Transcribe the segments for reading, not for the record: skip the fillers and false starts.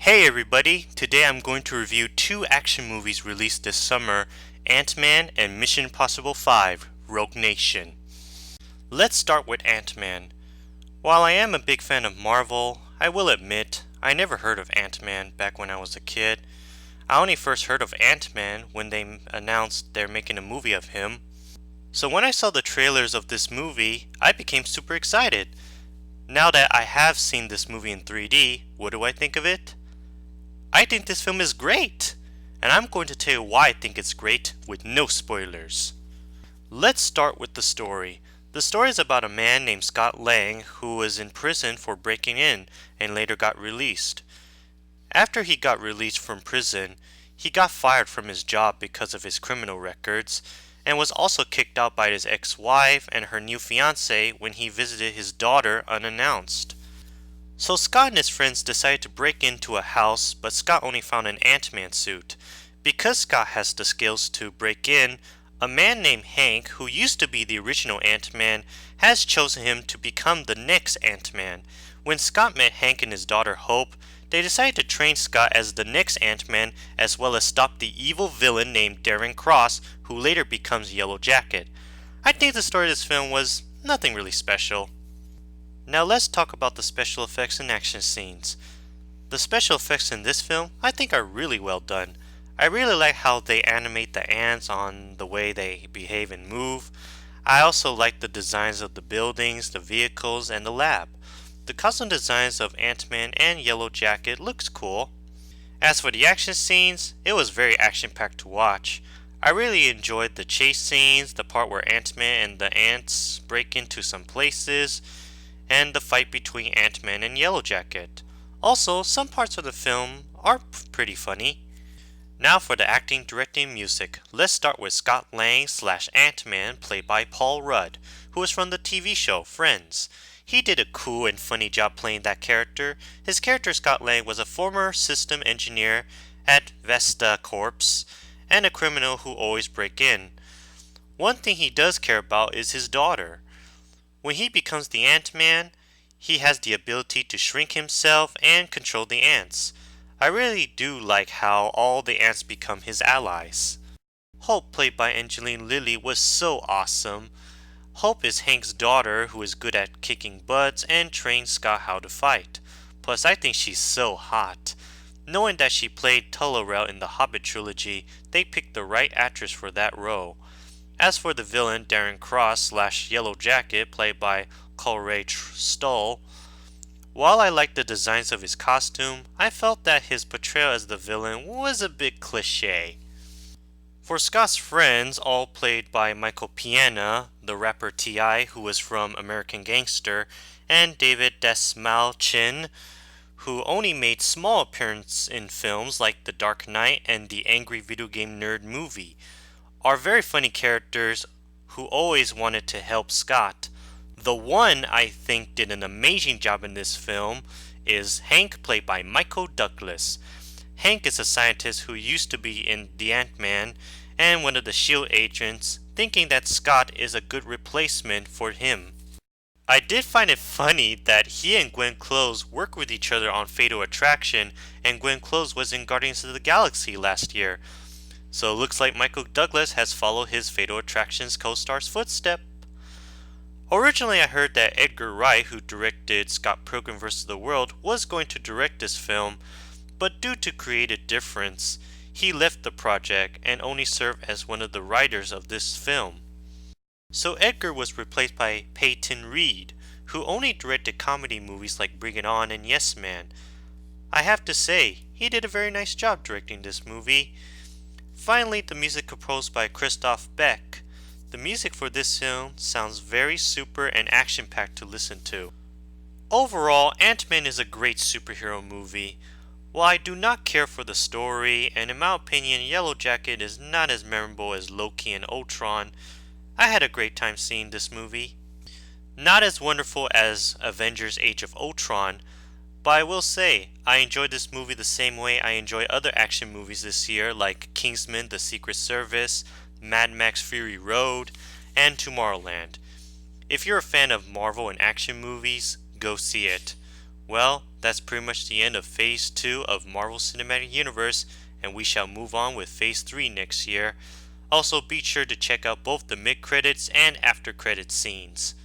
Hey everybody, today I'm going to review two action movies released this summer, Ant-Man and Mission Impossible 5: Rogue Nation. Let's start with Ant-Man. While I am a big fan of Marvel, I will admit I never heard of Ant-Man back when I was a kid. I only first heard of Ant-Man when they announced they're making a movie of him. So when I saw the trailers of this movie, I became super excited. Now that I have seen this movie in 3D, what do I think of it? I think this film is great, and I'm going to tell you why I think it's great with no spoilers. Let's start with the story. The story is about a man named Scott Lang who was in prison for breaking in and later got released. After he got released from prison, he got fired from his job because of his criminal records and was also kicked out by his ex-wife and her new fiance when he visited his daughter unannounced. So Scott and his friends decided to break into a house, but Scott only found an Ant-Man suit. Because Scott has the skills to break in, a man named Hank, who used to be the original Ant-Man, has chosen him to become the next Ant-Man. When Scott met Hank and his daughter Hope, they decided to train Scott as the next Ant-Man as well as stop the evil villain named Darren Cross, who later becomes Yellow Jacket. I think the story of this film was nothing really special. Now let's talk about the special effects and action scenes. The special effects in this film I think are really well done. I really like how they animate the ants on the way they behave and move. I also like the designs of the buildings, the vehicles, and the lab. The custom designs of Ant-Man and Yellow Jacket looks cool. As for the action scenes, it was very action-packed to watch. I really enjoyed the chase scenes, the part where Ant-Man and the ants break into some places, and the fight between Ant-Man and Yellow Jacket. Also, some parts of the film are pretty funny. Now for the acting, directing, and music. Let's start with Scott Lang / Ant-Man, played by Paul Rudd, who is from the TV show Friends. He did a cool and funny job playing that character. His character Scott Lang was a former system engineer at Vesta Corps and a criminal who always break in. One thing he does care about is his daughter. When he becomes the Ant-Man, he has the ability to shrink himself and control the ants. I really do like how all the ants become his allies. Hope, played by Angeline Lilly, was so awesome. Hope is Hank's daughter who is good at kicking butts and trains Scott how to fight. Plus, I think she's so hot. Knowing that she played Tallaroe in the Hobbit trilogy, they picked the right actress for that role. As for the villain, Darren Cross / Yellow Jacket, played by Colray Stoll, while I liked the designs of his costume, I felt that his portrayal as the villain was a bit cliché. For Scott's friends, all played by Michael Piana, the rapper T.I., who was from American Gangster, and David Dastmalchian, who only made small appearances in films like The Dark Knight and the Angry Video Game Nerd movie, are very funny characters who always wanted to help Scott. The one I think did an amazing job in this film is Hank, played by Michael Douglas. Hank is a scientist who used to be in The Ant-Man and one of the S.H.I.E.L.D. agents, thinking that Scott is a good replacement for him. I did find it funny that he and Glenn Close work with each other on Fatal Attraction, and Glenn Close was in Guardians of the Galaxy last year. So it looks like Michael Douglas has followed his Fatal Attractions co-star's footstep. Originally I heard that Edgar Wright, who directed Scott Pilgrim vs. the World, was going to direct this film, but due to creative difference, he left the project and only served as one of the writers of this film. So Edgar was replaced by Peyton Reed, who only directed comedy movies like Bring It On and Yes Man. I have to say, he did a very nice job directing this movie. Finally, the music composed by Christoph Beck. The music for this film sounds very super and action-packed to listen to. Overall, Ant-Man is a great superhero movie. While I do not care for the story, and in my opinion Yellow Jacket is not as memorable as Loki and Ultron, I had a great time seeing this movie. Not as wonderful as Avengers Age of Ultron, but I will say, I enjoyed this movie the same way I enjoy other action movies this year like Kingsman: The Secret Service, Mad Max Fury Road, and Tomorrowland. If you're a fan of Marvel and action movies, go see it. Well, that's pretty much the end of Phase 2 of Marvel Cinematic Universe, and we shall move on with Phase 3 next year. Also, be sure to check out both the mid-credits and after-credits scenes.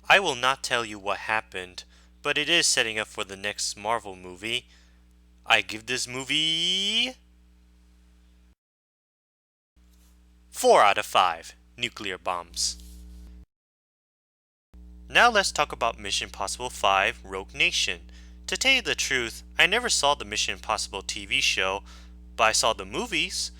I will not tell you what happened, but it is setting up for the next Marvel movie. I give this movie 4 out of 5 nuclear bombs. Now let's talk about Mission Impossible 5 Rogue Nation. To tell you the truth, I never saw the Mission Impossible TV show, but I saw the movies.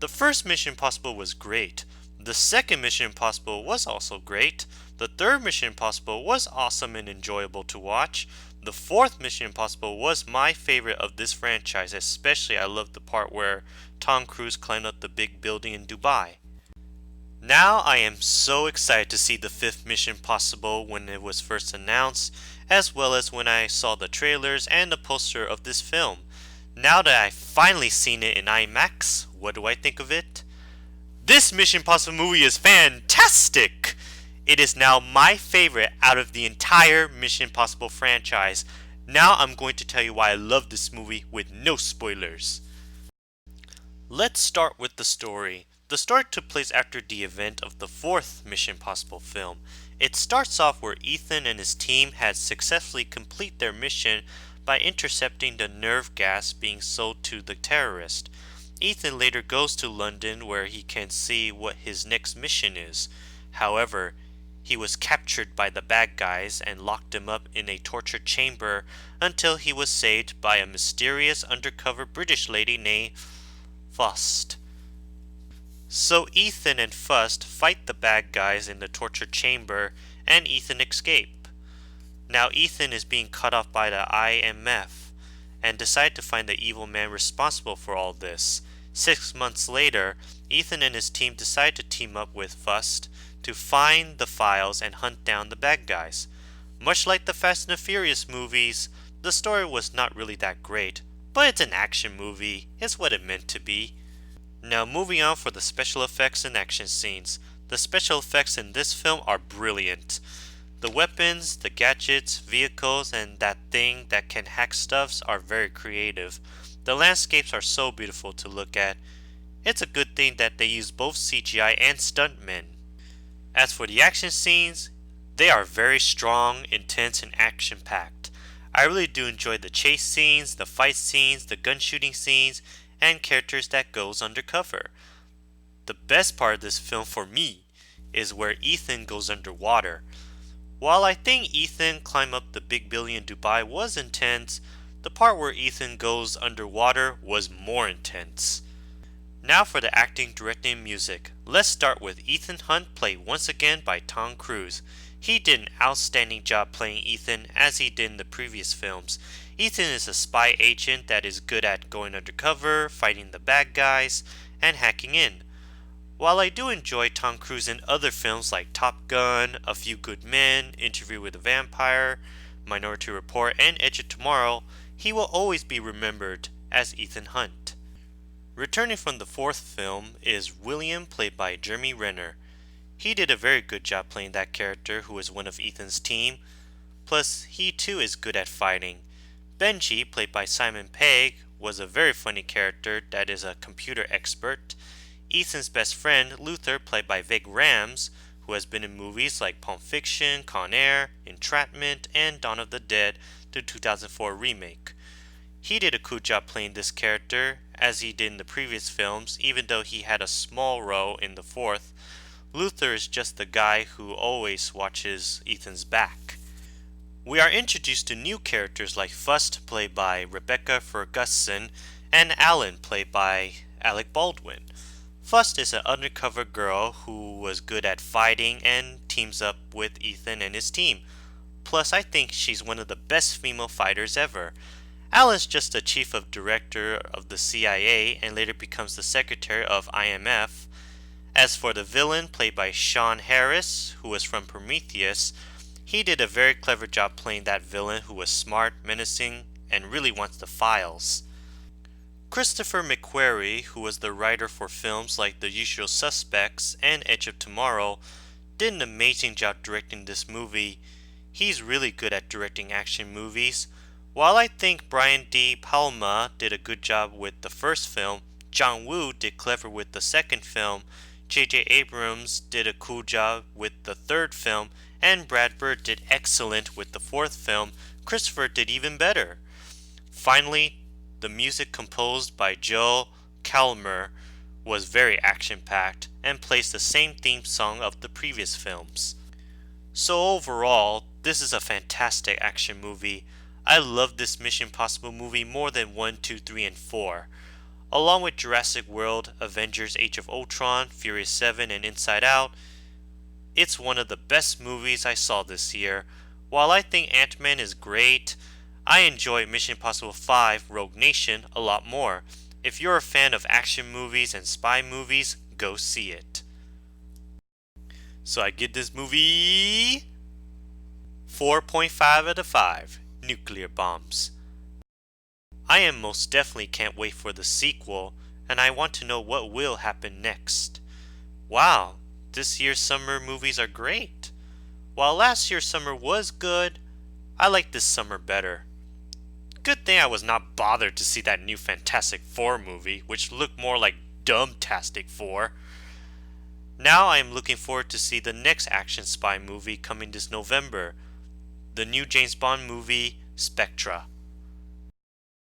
The first Mission Impossible was great. The second Mission Impossible was also great. The third Mission Impossible was awesome and enjoyable to watch. The fourth Mission Impossible was my favorite of this franchise, especially I loved the part where Tom Cruise climbed up the big building in Dubai. Now I am so excited to see the fifth Mission Impossible when it was first announced, as well as when I saw the trailers and the poster of this film. Now that I've finally seen it in IMAX, what do I think of it? This Mission Impossible movie is fantastic! It is now my favorite out of the entire Mission Impossible franchise. Now I'm going to tell you why I love this movie with no spoilers. Let's start with the story. The story took place after the event of the fourth Mission Impossible film. It starts off where Ethan and his team had successfully completed their mission by intercepting the nerve gas being sold to the terrorist. Ethan later goes to London where he can see what his next mission is. However, he was captured by the bad guys and locked him up in a torture chamber until he was saved by a mysterious undercover British lady named Faust. So Ethan and Faust fight the bad guys in the torture chamber and Ethan escape. Now Ethan is being cut off by the IMF and decide to find the evil man responsible for all this. 6 months later, Ethan and his team decide to team up with Faust to find the files and hunt down the bad guys. Much like the Fast and the Furious movies, the story was not really that great, but it's an action movie, it's what it meant to be. Now moving on for the special effects and action scenes. The special effects in this film are brilliant. The weapons, the gadgets, vehicles, and that thing that can hack stuffs are very creative. The landscapes are so beautiful to look at. It's a good thing that they use both CGI and stuntmen. As for the action scenes, they are very strong, intense, and action-packed. I really do enjoy the chase scenes, the fight scenes, the gun shooting scenes, and characters that goes undercover. The best part of this film for me is where Ethan goes underwater. While I think Ethan climb up the big building in Dubai was intense, the part where Ethan goes underwater was more intense. Now for the acting, directing, and music. Let's start with Ethan Hunt, played once again by Tom Cruise. He did an outstanding job playing Ethan as he did in the previous films. Ethan is a spy agent that is good at going undercover, fighting the bad guys, and hacking in. While I do enjoy Tom Cruise in other films like Top Gun, A Few Good Men, Interview with a Vampire, Minority Report, and Edge of Tomorrow, he will always be remembered as Ethan Hunt. Returning from the fourth film is William, played by Jeremy Renner. He did a very good job playing that character who is one of Ethan's team, plus he too is good at fighting. Benji, played by Simon Pegg, was a very funny character that is a computer expert. Ethan's best friend, Luther, played by Vic Rams, who has been in movies like Pulp Fiction, Con Air, Entrapment, and Dawn of the Dead, the 2004 remake. He did a cool job playing this character, as he did in the previous films, even though he had a small role in the fourth. Luther is just the guy who always watches Ethan's back. We are introduced to new characters like Faust, played by Rebecca Ferguson, and Alan, played by Alec Baldwin. Faust is an undercover girl who was good at fighting and teams up with Ethan and his team. Plus, I think she's one of the best female fighters ever. Alan's just a chief of director of the CIA and later becomes the secretary of IMF. As for the villain, played by Sean Harris, who was from Prometheus, he did a very clever job playing that villain who was smart, menacing, and really wants the files. Christopher McQuarrie, who was the writer for films like The Usual Suspects and Edge of Tomorrow, did an amazing job directing this movie. He's really good at directing action movies. While I think Brian De Palma did a good job with the first film, John Woo did clever with the second film, J.J. Abrams did a cool job with the third film, and Brad Bird did excellent with the fourth film, Christopher did even better. Finally, the music composed by Joe Kalmer was very action-packed and plays the same theme song of the previous films. So overall, this is a fantastic action movie. I love this Mission Impossible movie more than 1, 2, 3, and 4. Along with Jurassic World, Avengers Age of Ultron, Furious 7, and Inside Out, it's one of the best movies I saw this year. While I think Ant-Man is great, I enjoy Mission Impossible 5 Rogue Nation a lot more. If you're a fan of action movies and spy movies, go see it. So I give this movie 4.5 out of 5 nuclear bombs. I am most definitely can't wait for the sequel, and I want to know what will happen next. Wow, this year's summer movies are great. While last year's summer was good, I like this summer better. Good thing I was not bothered to see that new Fantastic Four movie, which looked more like Dumbtastic Four. Now I am looking forward to see the next action spy movie coming this November, the new James Bond movie, Spectra.